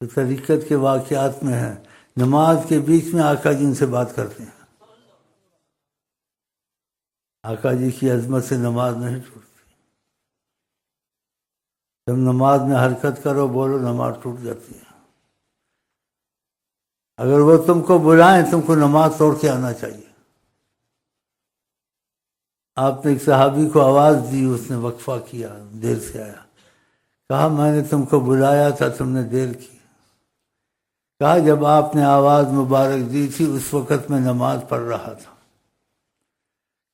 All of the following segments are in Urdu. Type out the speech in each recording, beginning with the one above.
تو طریقت کے واقعات میں ہے، نماز کے بیچ میں آقا جی ان سے بات کرتے ہیں۔ آقا جی کی عظمت سے نماز نہیں ٹوٹتی، جب نماز میں حرکت کرو بولو نماز ٹوٹ جاتی ہے۔ اگر وہ تم کو بلائیں تم کو نماز توڑ کے آنا چاہیے۔ آپ نے ایک صحابی کو آواز دی، اس نے وقفہ کیا، دیر سے آیا، کہا میں نے تم کو بلایا تھا تم نے دیر کی۔ کہا جب آپ نے آواز مبارک دی تھی اس وقت میں نماز پڑھ رہا تھا۔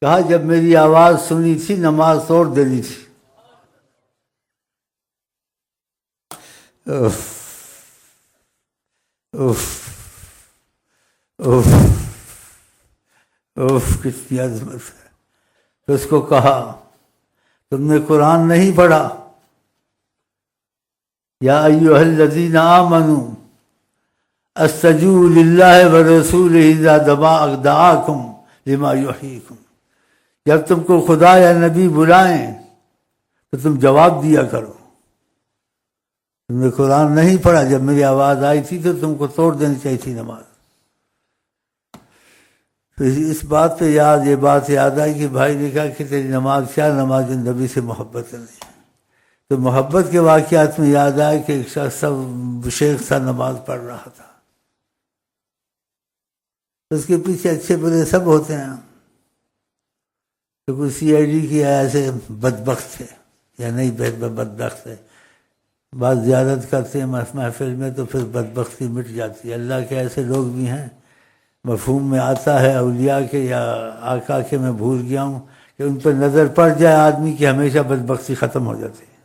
کہا جب میری آواز سنی تھی نماز توڑ دینی تھی۔ اوف اوف اوف اوف کتنی عظمت ہے۔ تو اس کو کہا تم نے قرآن نہیں پڑھا؟ یا ایھا الذین آمنوا استجیبوا للہ ورسولہ اذا دعاکم لما یحییکم۔ جب تم کو خدا یا نبی بلائیں تو تم جواب دیا کرو۔ تم نے قرآن نہیں پڑھا، جب میری آواز آئی تھی تو تم کو توڑ دینی چاہیے تھی نماز۔ تو اس بات پہ یہ بات یاد آئی کہ بھائی نے کہا کہ تیری نماز کیا نماز نبی سے محبت نہیں ہے۔ تو محبت کے واقعات میں یاد آیا کہ ایک شخص شیخ تھا نماز پڑھ رہا تھا، اس کے پیچھے اچھے برے سب ہوتے ہیں، تو کوئی سی آئی ڈی کی ایسے بدبخت تھے یا نہیں بدبخت ہے، بعض زیارت کرتے ہیں محفل میں تو پھر بدبختی مٹ جاتی ہے۔ اللہ کے ایسے لوگ بھی ہیں، مفہوم میں آتا ہے اولیاء کے یا آقا کے، میں بھول گیا ہوں، کہ ان پر نظر پڑ جائے آدمی کی ہمیشہ بدبختی ختم ہو جاتی ہے،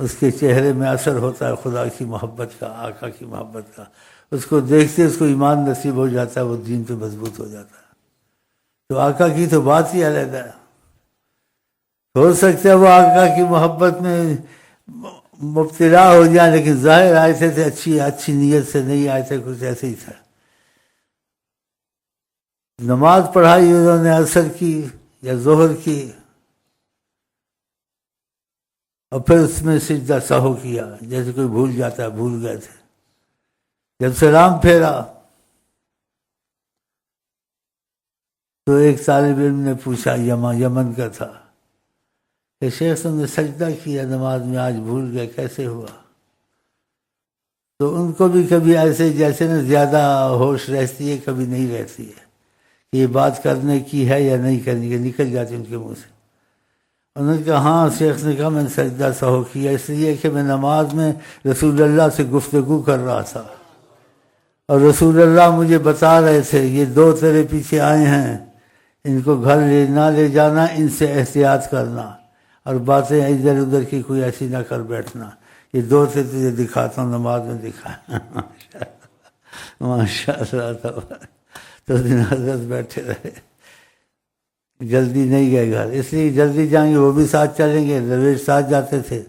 اس کے چہرے میں اثر ہوتا ہے خدا کی محبت کا، آقا کی محبت کا، اس کو دیکھتے اس کو ایمان نصیب ہو جاتا ہے، وہ دین پہ مضبوط ہو جاتا ہے۔ تو آقا کی تو بات ہی علیحدہ ہے۔ ہو سکتا ہے وہ آقا کی محبت میں مبتلا ہو جائیں، لیکن ظاہر آئے تھے اچھی نیت سے نہیں آئے تھے، کچھ ایسے ہی تھا۔ نماز پڑھائی انہوں نے عصر کی یا ظہر کی، اور پھر اس میں سجدہ سہو کیا، جیسے کوئی بھول جاتا ہے، بھول گئے تھے۔ جب سلام پھیرا تو ایک طالب علم نے پوچھا، یمن کا تھا، کہ شیخ تم نے سجدہ کیا نماز میں، آج بھول گئے، کیسے ہوا؟ تو ان کو بھی کبھی ایسے جیسے نا زیادہ ہوش رہتی ہے، کبھی نہیں رہتی ہے کہ یہ بات کرنے کی ہے یا نہیں کرنے کی، نکل جاتی ان کے منہ سے۔ انہوں نے کہا ہاں، شیخ نے کہا میں نے سجدہ سہو کیا اس لیے کہ میں نماز میں رسول اللہ سے گفتگو کر رہا تھا، اور رسول اللہ مجھے بتا رہے تھے یہ دو تیرے پیچھے آئے ہیں، ان کو گھر نہ لے جانا، ان سے احتیاط کرنا، اور باتیں ادھر ادھر کی کوئی ایسی نہ کر بیٹھنا، یہ دو سے تجھے دکھاتا ہوں، نماز میں دکھایا۔ ماشاء اللہ۔ تو دن حضرت بیٹھے رہے، جلدی نہیں گئے گھر، اس لیے جلدی جائیں گے وہ بھی ساتھ چلیں گے، درویش ساتھ جاتے تھے،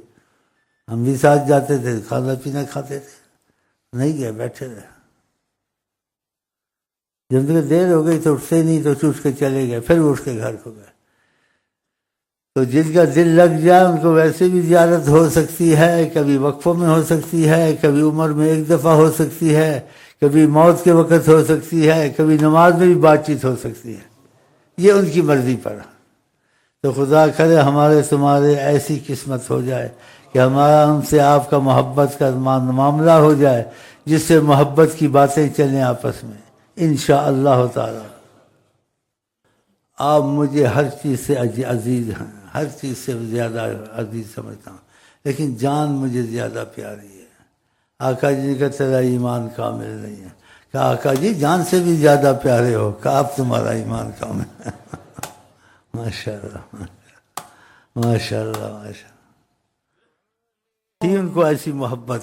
ہم بھی ساتھ جاتے تھے، کھانا پینا کھاتے تھے، نہیں گئے، بیٹھے رہے۔ جب تک دیر ہو گئی تو اٹھتے نہیں، تو اٹھ کے چلے گئے، پھر اٹھ کے گھر کو گئے۔ تو جن کا دل لگ جائے ان کو ویسے بھی زیارت ہو سکتی ہے، کبھی وقفوں میں ہو سکتی ہے، کبھی عمر میں ایک دفعہ ہو سکتی ہے، کبھی موت کے وقت ہو سکتی ہے، کبھی نماز میں بھی بات چیت ہو سکتی ہے، یہ ان کی مرضی پر۔ تو خدا کرے ہمارے تمہارے ایسی قسمت ہو جائے کہ ہمارا ان سے آپ کا محبت کا معاملہ ہو جائے، جس سے محبت کی باتیں چلیں آپس میں انشاءاللہ تعالی۔ آپ مجھے ہر چیز سے عزیز ہیں، ہر چیز سے زیادہ عزیز سمجھتا ہوں، لیکن جان مجھے زیادہ پیاری ہے۔ آقا جی کا تیرا ایمان کامل نہیں ہے، کہا آقا جی جان سے بھی زیادہ پیارے ہو، کہا اب تمہارا ایمان کامل ہے۔ ماشاء اللہ ماشاء اللہ ماشاء اللہ۔ تھی ان کو ایسی محبت،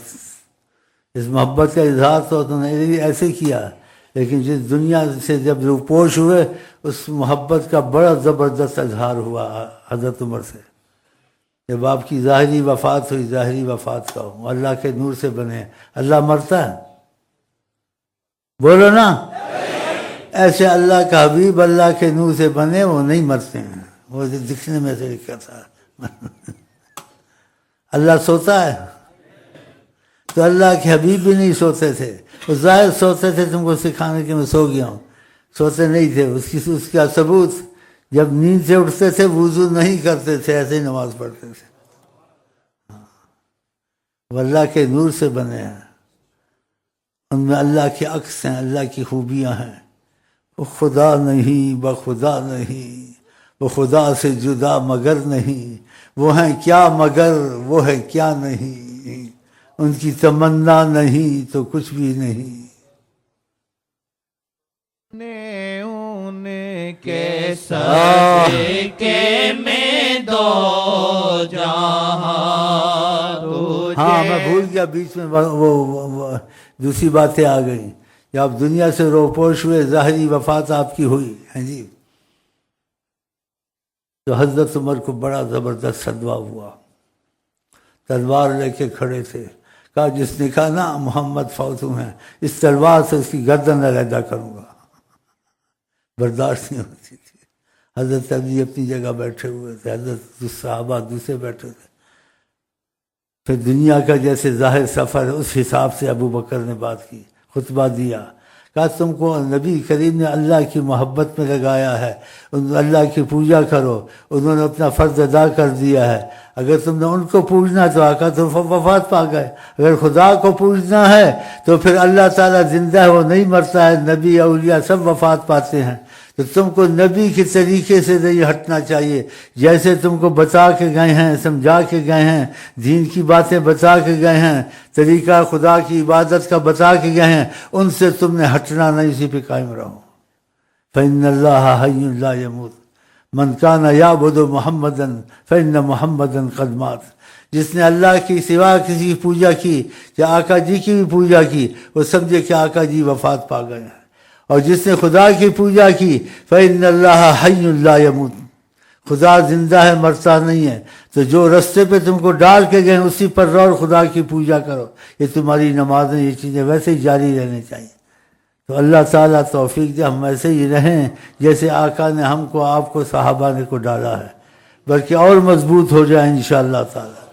اس محبت کا اظہار تو انہوں نے ایسے کیا، لیکن جس دنیا سے جب روپوش ہوئے اس محبت کا بڑا زبردست اظہار ہوا حضرت عمر سے۔ جب آپ کی ظاہری وفات ہوئی، ظاہری وفات کا ہو، اللہ کے نور سے بنے، اللہ مرتا ہے؟ بولو نا، ایسے اللہ کا حبیب اللہ کے نور سے بنے، وہ نہیں مرتے ہیں، وہ دکھنے میں سے لکھا تھا۔ اللہ سوتا ہے؟ تو اللہ کے حبیب بھی نہیں سوتے تھے، وہ ظاہر سوتے تھے تم کو سکھانے کے میں سو گیا ہوں، سوتے نہیں تھے۔ اس کا ثبوت جب نیند سے اٹھتے تھے وضو نہیں کرتے تھے، ایسے ہی نماز پڑھتے تھے۔ وہ اللہ کے نور سے بنے ہیں، ان میں اللہ کے عکس ہیں، اللہ کی خوبیاں ہیں۔ وہ خدا نہیں بخدا نہیں، وہ خدا سے جدا مگر نہیں، وہ ہیں کیا مگر وہ ہے کیا نہیں، ان کی تمنا نہیں تو کچھ بھی نہیں۔ ان کے صدقے میں دو جہاں ہاں میں بھول گیا، بیچ میں وہ دوسری باتیں آ گئیں کہ آپ دنیا سے روپوش ہوئے، ظاہری وفات آپ کی ہوئی ہے جی، تو حضرت عمر کو بڑا زبردست صدمہ ہوا، تلوار لے کے کھڑے تھے، کہا جس نے کہا نا محمد فوت ہوئے ہیں، اس تلوار سے اس کی گردن علیحدہ کروں گا، برداشت نہیں ہوتی تھی۔ حضرت علی اپنی جگہ بیٹھے ہوئے تھے، حضرت صحابہ دوسرے بیٹھے تھے۔ پھر دنیا کا جیسے ظاہر سفر ہے اس حساب سے ابو بکر نے بات کی، خطبہ دیا، کہا تم کو نبی کریم نے اللہ کی محبت میں لگایا ہے، اللہ کی پوجا کرو، انہوں نے اپنا فرض ادا کر دیا ہے، اگر تم نے ان کو پوجنا تو آقا تو وفات پا گئے، اگر خدا کو پوجنا ہے تو پھر اللہ تعالیٰ زندہ ہے، وہ نہیں مرتا ہے، نبی اولیاء سب وفات پاتے ہیں، تو تم کو نبی کے طریقے سے نہیں ہٹنا چاہیے، جیسے تم کو بتا کے گئے ہیں، سمجھا کے گئے ہیں، دین کی باتیں بتا کے گئے ہیں، طریقہ خدا کی عبادت کا بتا کے گئے ہیں، ان سے تم نے ہٹنا نہیں، اسی پہ قائم رہو۔ فإن اللہ حی لا یموت من کان یعبد محمدا فإن محمدا قد مات، جس نے اللہ کی سوا کسی کی پوجا کی یا آقا جی کی بھی پوجا کی، وہ سمجھے کہ آقا جی وفات پا گئے ہیں، اور جس نے خدا کی پوجا کی فإن اللہ حی لا یموت، خدا زندہ ہے، مرتا نہیں ہے، تو جو رستے پہ تم کو ڈال کے گئے اسی پر رہو اور خدا کی پوجا کرو، یہ تمہاری نمازیں، یہ چیزیں ویسے ہی جاری رہنی چاہیے۔ تو اللہ تعالیٰ توفیق دے ہم ایسے ہی رہیں جیسے آقا نے ہم کو، آپ کو، صحابہ نے کو ڈالا ہے، بلکہ اور مضبوط ہو جائیں انشاءاللہ تعالیٰ۔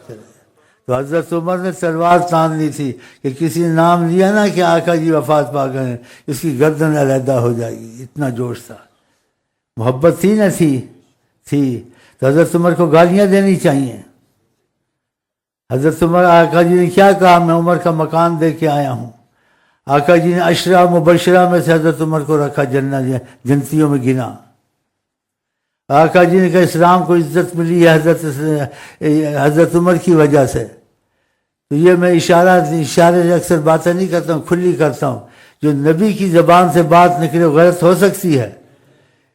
تو حضرت عمر نے تلوار تان لی تھی کہ کسی نے نام لیا نا کہ آقا جی وفات پا گئے ہیں، اس کی گردن علیحدہ ہو جائے گی، اتنا جوش تھا، محبت تھی نہ تھی۔ تو حضرت عمر کو گالیاں دینی چاہیے۔ حضرت عمر، آقا جی نے کیا کہا، میں عمر کا مکان دے کے آیا ہوں، آقا جی نے عشرہ مبشرہ میں سے حضرت عمر کو رکھا، جنتیوں میں گنا۔ آقا جی نے کہا اسلام کو عزت ملی ہے حضرت عمر کی وجہ سے۔ تو یہ میں اشارے سے اکثر باتیں نہیں کرتا ہوں، کھلی کرتا ہوں، جو نبی کی زبان سے بات نکلے غلط ہو سکتی ہے،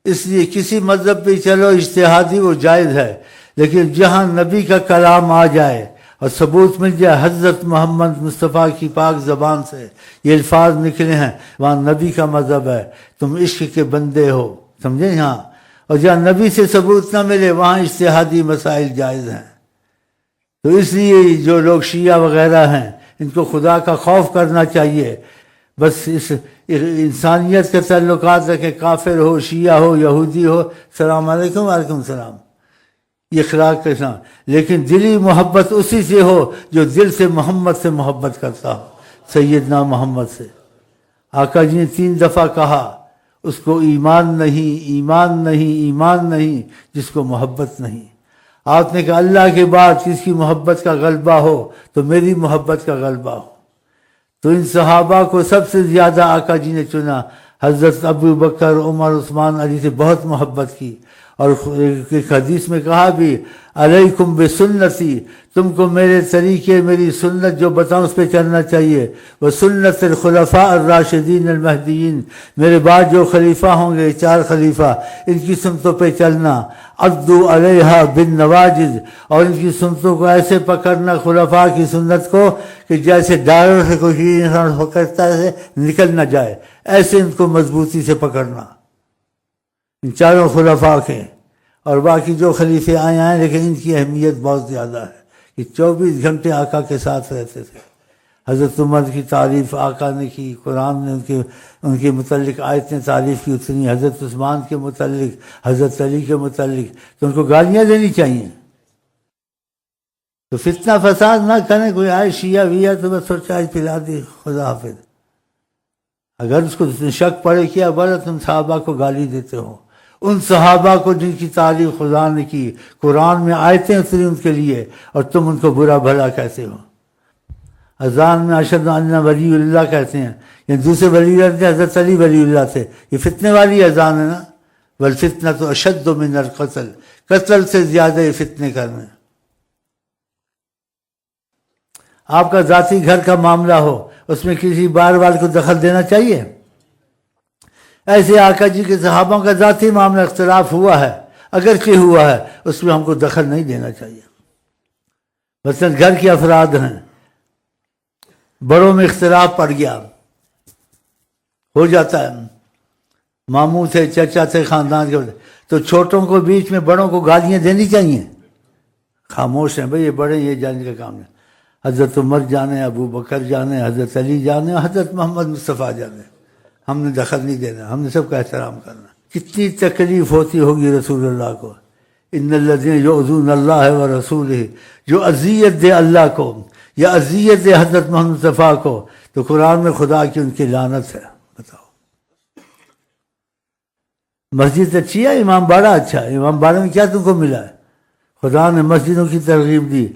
اس لیے کسی مذہب پہ چلو اجتہادی وہ جائز ہے، لیکن جہاں نبی کا کلام آ جائے اور ثبوت مل جائے حضرت محمد مصطفیٰ کی پاک زبان سے یہ الفاظ نکلے ہیں، وہاں نبی کا مذہب ہے، تم عشق کے بندے ہو، سمجھیں ہاں، اور جہاں نبی سے ثبوت نہ ملے وہاں اجتہادی مسائل جائز ہیں۔ تو اس لیے جو لوگ شیعہ وغیرہ ہیں ان کو خدا کا خوف کرنا چاہیے، بس اس انسانیت کے تعلقات رکھے، کافر ہو، شیعہ ہو، یہودی ہو، السلام علیکم، وعلیکم السلام، یہ اخلاق کے ساتھ، لیکن دلی محبت اسی سے ہو جو دل سے محمد سے محبت کرتا ہو، سیدنا محمد سے۔ آقا جی نے 3 دفعہ کہا اس کو ایمان نہیں، ایمان نہیں، ایمان نہیں جس کو محبت نہیں۔ آپ نے کہا اللہ کے بعد کس کی محبت کا غلبہ ہو تو میری محبت کا غلبہ ہو۔ تو ان صحابہ کو سب سے زیادہ آقا جی نے چنا، حضرت ابو بکر، عمر، عثمان، علی سے بہت محبت کی، اور ایک حدیث میں کہا بھی علیکم بسنتی، تم کو میرے طریقے، میری سنت جو بتاؤں اس پہ چلنا چاہیے، وہ سنت الخلفاء الراشدین المہدیین، میرے بعد جو خلیفہ ہوں گے 4 خلیفہ، ان کی سنتوں پہ چلنا، عضو علیہا بالنواجذ، اور ان کی سنتوں کو ایسے پکڑنا خلفاء کی سنت کو کہ جیسے ڈاروں سے کوئی انسان پکڑتا ہے نکل نہ جائے، ایسے ان کو مضبوطی سے پکڑنا، ان 4 خلفاء کے، اور باقی جو خلیفے آئے لیکن ان کی اہمیت بہت زیادہ ہے کہ 24 گھنٹے آقا کے ساتھ رہتے تھے۔ حضرت عمر کی تعریف آقا نے کی، قرآن نے ان کے متعلق آیت نے تعریف کی اتنی، حضرت عثمان کے متعلق، حضرت علی کے متعلق، تو ان کو گالیاں دینی چاہیے۔ تو فتنہ فساد نہ کریں، کوئی آئے شیعہ ویہ تو بس چائے پلا دی، خدا حافظ۔ اگر اس کو شک پڑے کیا بولے تم صحابہ کو گالی دیتے ہو، ان صحابہ کو جن کی تعریف خدا نے کی، قرآن میں آیتیں اتری ان کے لیے، اور تم ان کو برا بھلا کہتے ہو۔ اذان میں اشہد ان ولی اللہ کہتے ہیں، یعنی دوسرے ولی اللہ تھے، حضرت علی ولی اللہ تھے، یہ فتنے والی اذان ہے نا۔ والفتنۃ اشد من القتل، قتل سے زیادہ یہ فتنے کرنے۔ آپ کا ذاتی گھر کا معاملہ ہو، اس میں کسی بار بار کو دخل دینا چاہیے؟ ایسے آقا جی کے صحابوں کا ذاتی معاملہ اختلاف ہوا ہے، اگرچہ ہوا ہے، اس میں ہم کو دخل نہیں دینا چاہیے۔ مثلا گھر کے افراد ہیں، بڑوں میں اختلاف پڑ گیا، ہو جاتا ہے، ماموں تھے، چچا تھے، خاندان کے، تو چھوٹوں کو بیچ میں بڑوں کو گالیاں دینی چاہیے؟ خاموش ہیں بھئی، یہ بڑے، یہ جاننے کا کام ہے۔ حضرت عمر جانے، ابو بکر جانے، حضرت علی جانے، حضرت محمد مصطفیٰ جانے، ہم نے دخل نہیں دینا، ہم نے سب کا احترام کرنا۔ کتنی تکلیف ہوتی ہوگی رسول اللہ کو، ان الذین یؤذون اللہ ورسولہ، جو اذیت دے اللہ کو یا اذیت دے حضرت محمد مصطفیٰ کو، تو قرآن میں خدا کی ان کی لعنت ہے۔ بتاؤ، مسجد اچھی ہے، امام باڑہ اچھا ہے، امام باڑہ میں کیا تم کو ملا ہے؟ خدا نے مسجدوں کی ترغیب دی،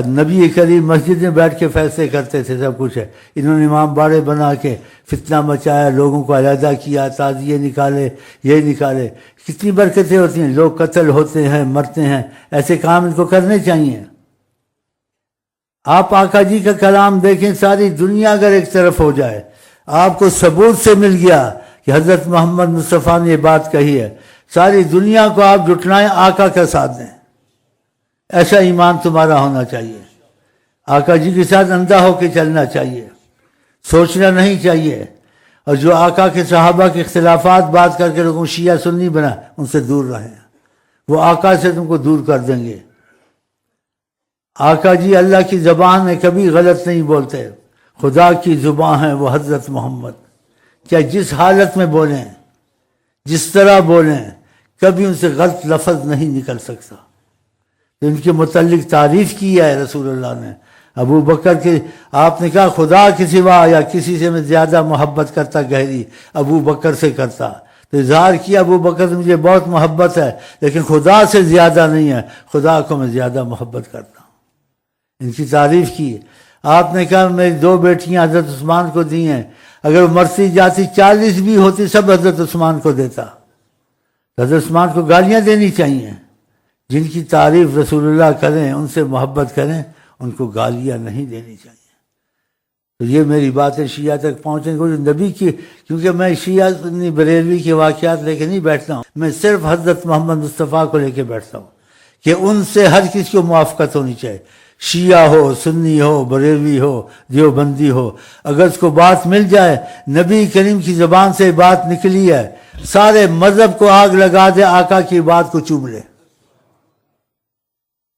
نبی کریم مسجد میں بیٹھ کے فیصلے کرتے تھے، سب کچھ ہے۔ انہوں نے امام باڑے بنا کے فتنہ مچایا، لوگوں کو علیحدہ کیا، تعزیے نکالے، یہ نکالے، کتنی برکتیں ہوتی ہیں، لوگ قتل ہوتے ہیں، مرتے ہیں، ایسے کام ان کو کرنے چاہیے۔ آپ آقا جی کا کلام دیکھیں، ساری دنیا اگر ایک طرف ہو جائے، آپ کو ثبوت سے مل گیا کہ حضرت محمد مصطفیٰ نے یہ بات کہی ہے، ساری دنیا کو آپ جھٹلائیں، آقا کا ساتھ دیں، ایسا ایمان تمہارا ہونا چاہیے۔ آقا جی کے ساتھ اندھا ہو کے چلنا چاہیے، سوچنا نہیں چاہیے۔ اور جو آقا کے صحابہ کے اختلافات بات کر کے لوگوں شیعہ سنی بنا، ان سے دور رہیں، وہ آقا سے تم کو دور کر دیں گے۔ آقا جی اللہ کی زبان میں کبھی غلط نہیں بولتے، خدا کی زبان ہے وہ حضرت محمد، چاہے جس حالت میں بولیں، جس طرح بولیں، کبھی ان سے غلط لفظ نہیں نکل سکتا۔ ان کے متعلق تعریف کی ہے رسول اللہ نے۔ ابو بکر کے آپ نے کہا خدا کے سوا یا کسی سے میں زیادہ محبت کرتا گہری، ابو بکر سے کرتا، تو اظہار کیا ابو بکر سے مجھے بہت محبت ہے، لیکن خدا سے زیادہ نہیں ہے، خدا کو میں زیادہ محبت کرتا ہوں۔ ان کی تعریف کی۔ آپ نے کہا میری 2 بیٹیاں حضرت عثمان کو دی ہیں، اگر مرسی جاتی 40 بھی ہوتی سب حضرت عثمان کو دیتا۔ حضرت عثمان کو گالیاں دینی چاہیے۔ جن کی تعریف رسول اللہ کریں، ان سے محبت کریں، ان کو گالیاں نہیں دینی چاہیے۔ تو یہ میری باتیں شیعہ تک پہنچیں گے نبی کی، کیونکہ میں شیعہ بریلوی کے واقعات لے کے نہیں بیٹھتا ہوں، میں صرف حضرت محمد مصطفیٰ کو لے کے بیٹھتا ہوں کہ ان سے ہر کسی کو موافقت ہونی چاہیے، شیعہ ہو، سنی ہو، بریلوی ہو، دیوبندی ہو، اگر اس کو بات مل جائے، نبی کریم کی زبان سے بات نکلی ہے، سارے مذہب کو آگ لگا دے، آقا کی بات کو چوم لے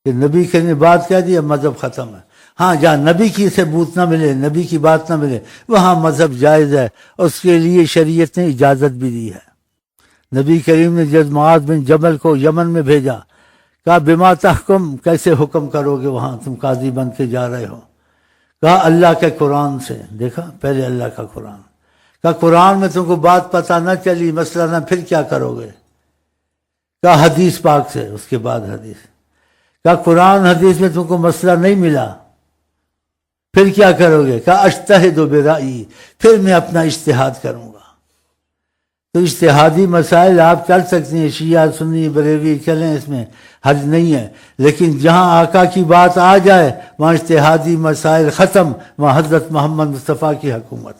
کہ نبی کریم نے بات کہہ دی، مذہب ختم ہے۔ ہاں جہاں نبی کی ثبوت نہ ملے، نبی کی بات نہ ملے، وہاں مذہب جائز ہے، اس کے لیے شریعت نے اجازت بھی دی ہے۔ نبی کریم نے جب معاذ بن جبل کو یمن میں بھیجا، کہا بما تحکم، کیسے حکم کرو گے وہاں تم قاضی بن کے جا رہے ہو؟ کہا اللہ کے قرآن سے۔ دیکھا، پہلے اللہ کا قرآن، کہا قرآن میں تم کو بات پتہ نہ چلی، مسئلہ نہ، پھر کیا کرو گے؟ کہا حدیث پاک سے، اس کے بعد حدیث۔ کہا قرآن حدیث میں تم کو مسئلہ نہیں ملا، پھر کیا کرو گے؟ کہا اجتہد برائی، پھر میں اپنا اجتہاد کروں گا۔ تو اجتہادی مسائل آپ چل سکتے ہیں، شیعہ سنی بریلوی چلیں، اس میں حرج نہیں ہے، لیکن جہاں آقا کی بات آ جائے وہاں اجتہادی مسائل ختم، وہاں حضرت محمد مصطفیٰ کی حکومت،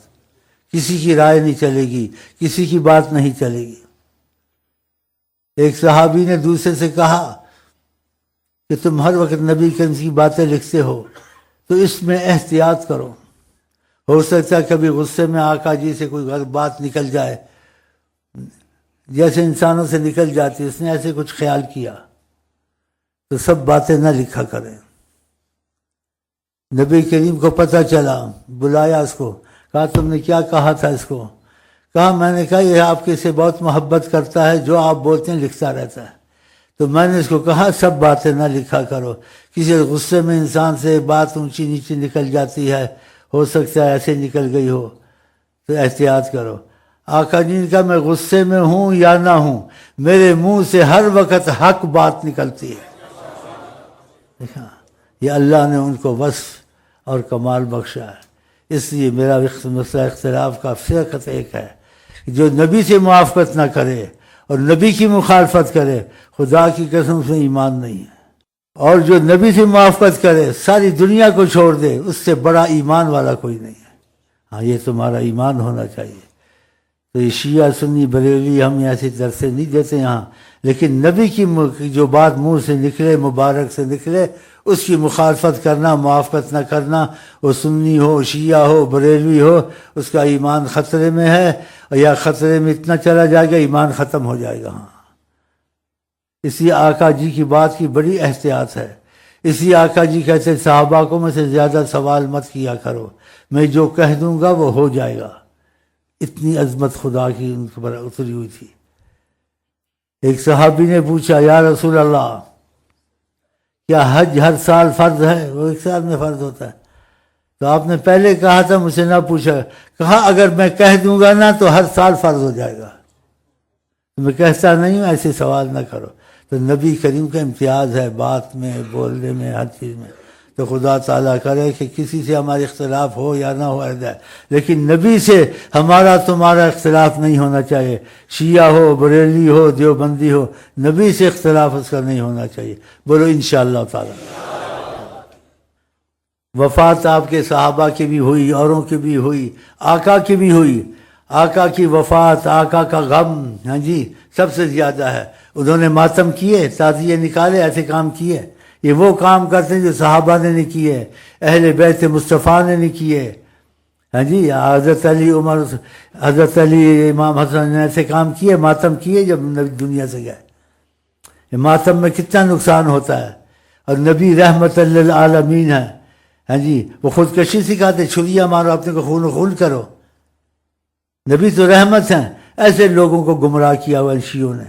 کسی کی رائے نہیں چلے گی، کسی کی بات نہیں چلے گی۔ ایک صحابی نے دوسرے سے کہا کہ تم ہر وقت نبی کریم کی باتیں لکھتے ہو تو اس میں احتیاط کرو، ہو سکتا ہے کبھی غصے میں آقا جی سے کوئی غلط بات نکل جائے، جیسے انسانوں سے نکل جاتی، اس نے ایسے کچھ خیال کیا تو سب باتیں نہ لکھا کریں۔ نبی کریم کو پتہ چلا، بلایا اس کو، کہا تم نے کیا کہا تھا اس کو؟ کہا میں نے کہا یہ آپ کے سے بہت محبت کرتا ہے، جو آپ بولتے ہیں لکھتا رہتا ہے۔ تو میں نے اس کو کہا سب باتیں نہ لکھا کرو، کسی غصے میں انسان سے بات اونچی نیچی نکل جاتی ہے، ہو سکتا ہے ایسے نکل گئی ہو، تو احتیاط کرو۔ آقا جی نے کہا میں غصے میں ہوں یا نہ ہوں، میرے منہ سے ہر وقت حق بات نکلتی ہے۔ دیکھا، یہ اللہ نے ان کو وصف اور کمال بخشا ہے۔ اس لیے میرا مسئلہ اختلاف کا فقط ایک ہے، جو نبی سے موافقت نہ کرے اور نبی کی مخالفت کرے، خدا کی قسم سے ایمان نہیں ہے۔ اور جو نبی سے موافقت کرے، ساری دنیا کو چھوڑ دے، اس سے بڑا ایمان والا کوئی نہیں ہے۔ ہاں، یہ تمہارا ایمان ہونا چاہیے۔ تو یہ شیعہ سنی بریلوی ہم ایسی درسیں نہیں دیتے یہاں، لیکن نبی کی جو بات منہ سے نکلے، مبارک سے نکلے، اس کی مخالفت کرنا، موافقت نہ کرنا، وہ سنی ہو، شیعہ ہو، بریلوی ہو، اس کا ایمان خطرے میں ہے، یا خطرے میں اتنا چلا جائے گا ایمان ختم ہو جائے گا۔ ہاں، اس لیے آقا جی کی بات کی بڑی احتیاط ہے۔ اس لیے آقا جی کہتے ہیں صحابہ کو میں سے زیادہ سوال مت کیا کرو، میں جو کہہ دوں گا وہ ہو جائے گا۔ اتنی عظمت خدا کی ان پر اتری ہوئی تھی۔ ایک صحابی نے پوچھا، یا رسول اللہ، کیا حج ہر سال فرض ہے؟ وہ ایک سال میں فرض ہوتا ہے۔ تو آپ نے پہلے کہا تھا مجھ سے نہ پوچھا، کہا اگر میں کہہ دوں گا نا تو ہر سال فرض ہو جائے گا۔ میں کہتا نہیں ہوں، ایسے سوال نہ کرو۔ تو نبی کریم کا امتیاز ہے بات میں، بولنے میں، ہر چیز میں۔ تو خدا تعالیٰ کرے کہ کسی سے ہمارے اختلاف ہو یا نہ ہو جائے، لیکن نبی سے ہمارا تمہارا اختلاف نہیں ہونا چاہیے۔ شیعہ ہو، بریلی ہو، دیوبندی ہو، نبی سے اختلاف اس کا نہیں ہونا چاہیے۔ بولو انشاءاللہ تعالیٰ۔ وفات آپ کے صحابہ کی بھی ہوئی، اوروں کی بھی ہوئی، آقا کی بھی ہوئی۔ آقا کی وفات، آقا کا غم، ہاں جی، سب سے زیادہ ہے۔ انہوں نے ماتم کیے، تعزیے نکالے، ایسے کام کیے۔ یہ وہ کام کرتے ہیں جو صحابہ نے نہیں کیے، اہل بیت مصطفیٰ نے نہیں کیے۔ ہاں جی، حضرت علی، عمر، حضرت علی، امام حسن نے ایسے کام کیے، ماتم کیے جب نبی دنیا سے گئے۔ یہ ماتم میں کتنا نقصان ہوتا ہے، اور نبی رحمت للعالمین ہے۔ ہاں جی، وہ خودکشی سکھاتے، چھریاں مارو، اپنے کو خون خون کرو۔ نبی تو رحمت ہیں، ایسے لوگوں کو گمراہ کیا ہوا ان شیعوں نے۔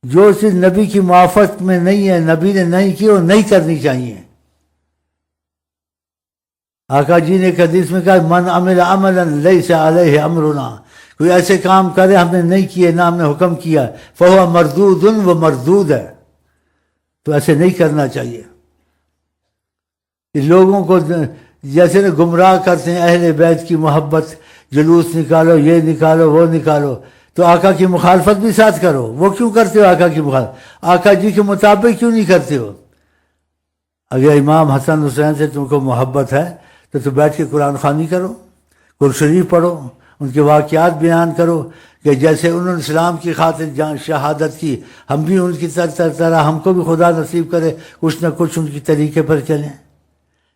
جو چیز نبی کی موافقت میں نہیں ہے، نبی نے نہیں کی، وہ نہیں کرنی چاہیے۔ آقا جی نے حدیث میں کہا، من عمل عملا لیس علیہ امرنا، کوئی ایسے کام کرے ہم نے نہیں کیے، نہ ہم نے حکم کیا، فہو مردود، وہ مردود ہے۔ تو ایسے نہیں کرنا چاہیے۔ لوگوں کو جیسے گمراہ کرتے ہیں، اہل بیت کی محبت، جلوس نکالو، یہ نکالو، وہ نکالو، تو آقا کی مخالفت بھی ساتھ کرو۔ وہ کیوں کرتے ہو آقا کی مخالفت؟ آقا جی کے مطابق کیوں نہیں کرتے ہو؟ اگر امام حسن حسین سے تم کو محبت ہے تو بیٹھ کے قرآن خوانی کرو، قرآن شریف پڑھو، ان کے واقعات بیان کرو کہ جیسے انہوں نے اسلام کی خاطر شہادت کی، ہم بھی ان کی طرح ہم کو بھی خدا نصیب کرے کچھ نہ کچھ ان کی طریقے پر چلیں۔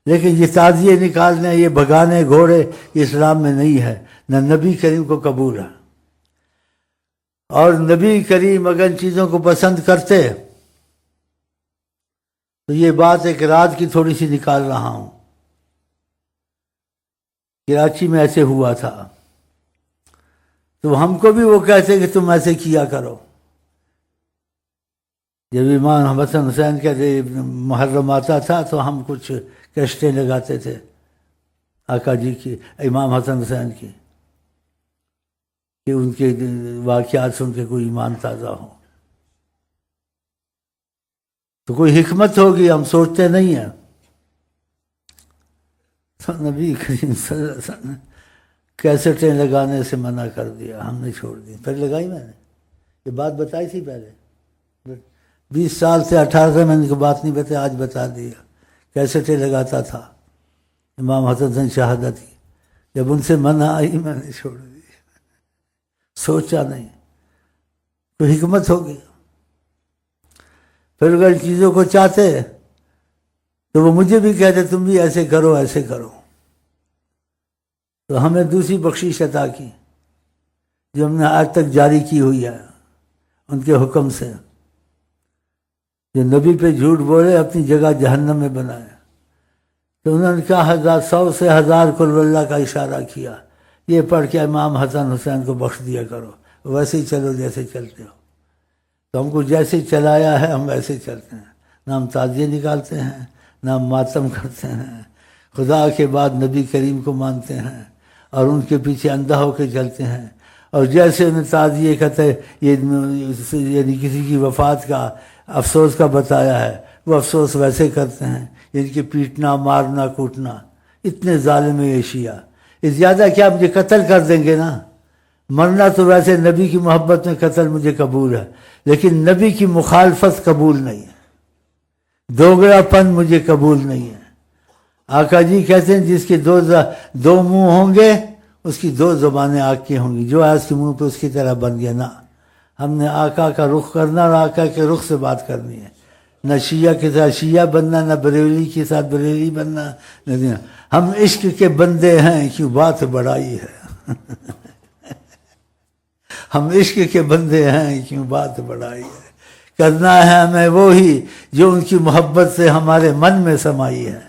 لیکن یہ تعزیے نکالنے، یہ بھگانے گھوڑے، یہ اسلام میں نہیں ہے، نہ نبی کریم کو قبول ہے۔ اور نبی کریم اگر ان چیزوں کو پسند کرتے تو یہ بات ایک رات کی تھوڑی سی نکال رہا ہوں۔ کراچی میں ایسے ہوا تھا، تو ہم کو بھی وہ کہتے کہ تم ایسے کیا کرو۔ جب امام حسن حسین کا محرم آتا تھا تو ہم کچھ کیسٹیں لگاتے تھے آقا جی کی، امام حسن حسین کی، کہ ان کے واقعات سن کے کوئی ایمان تازہ ہو۔ تو کوئی حکمت ہوگی، ہم سوچتے نہیں ہیں۔ تو نبی کریم صلی اللہ علیہ وسلم نے کیسٹیں لگانے سے منع کر دیا، ہم نے چھوڑ دی۔ پھر لگائی میں نے، یہ بات بتائی تھی پہلے، 20 سال سے 18 سے میں نے بات نہیں بتائی، آج بتا دیا۔ کیسٹیں لگاتا تھا امام حسن حسین شہادت کی، جب ان سے منع آئی میں نے چھوڑ دی، سوچا نہیں، کوئی حکمت ہوگی۔ پھر اگر چیزوں کو چاہتے تو وہ مجھے بھی کہتے تم بھی ایسے کرو، ایسے کرو۔ تو ہمیں دوسری بخشش عطا کی جو ہم نے آج تک جاری کی ہوئی ہے ان کے حکم سے۔ جو نبی پہ جھوٹ بولے اپنی جگہ جہنم میں بنائے، تو انہوں نے کہا 100 سے 1000 کل اللہ کا اشارہ کیا، یہ پڑھ کے امام حسن حسین کو بخش دیا کرو، ویسے ہی چلو جیسے چلتے ہو۔ تو ہم کو جیسے چلایا ہے ہم ویسے چلتے ہیں، نہ ہم تعزیے نکالتے ہیں، نہ ہم ماتم کرتے ہیں، خدا کے بعد نبی کریم کو مانتے ہیں اور ان کے پیچھے اندھا ہو کے چلتے ہیں، اور جیسے انہیں تعزیے کا یعنی کسی کی وفات کا افسوس کا بتایا ہے وہ افسوس ویسے کرتے ہیں، یعنی کہ پیٹنا، مارنا، کوٹنا۔ اتنے ظالم یہ شیعہ، اس زیادہ کیا مجھے قتل کر دیں گے نا، مرنا تو ویسے نبی کی محبت میں قتل مجھے قبول ہے، لیکن نبی کی مخالفت قبول نہیں ہے، دوگلا پن مجھے قبول نہیں ہے۔ آقا جی کہتے ہیں جس کے دو منہ ہوں گے اس کی دو زبانیں آگ کی ہوں گی، جو آج کے منہ پہ اس کی طرح بن گیا نا۔ ہم نے آقا کا رخ کرنا اور آقا کے رخ سے بات کرنی ہے، نہ شیعہ کے ساتھ شیعہ بننا، نہ بریلوی کے ساتھ بریلوی بننا، نہ ہم عشق کے بندے ہیں کیوں بات بڑائی ہے ہم عشق کے بندے ہیں کیوں بات بڑائی ہے، کرنا ہے ہمیں وہی جو ان کی محبت سے ہمارے من میں سمائی ہے۔